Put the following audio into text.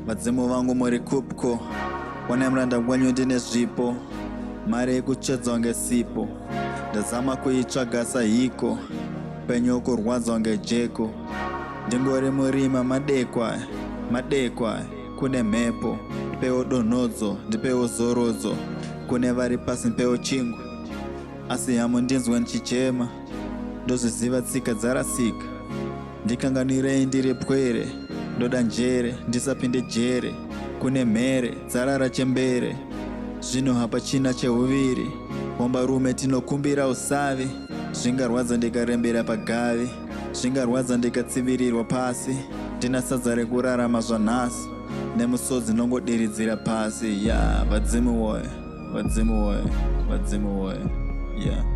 vadzimu vangu muri kupko, kune muranda wenyu ndine zvipo, mari yekutsvedza kunge sipo, ndazama kuitsvaga sahiko, penyu kurwadza kunge jeko, ndingori murima madekwa, kune mhepo, ndipewo donhodzo, ndipewo zorodzo, kune vari pasi ndipewo chingwa, asi hamundinzwe ndichichema, ndozviziva tsika dzarasika, ndikanganirei ndiri pwere, ndoda njere, ndisapinde jere, kune mhere, dzarara chembere, zvino hapachina cheuviri, wambarume tinokumbira usavi, zvingarwadza ndikarembera pagavi, zvingarwadza ndikatsivirirwa pasi, ndina sadza rekurarama zvanhasi, nemusodzi nongodiridzira pasi, vadzimu woye, yeah.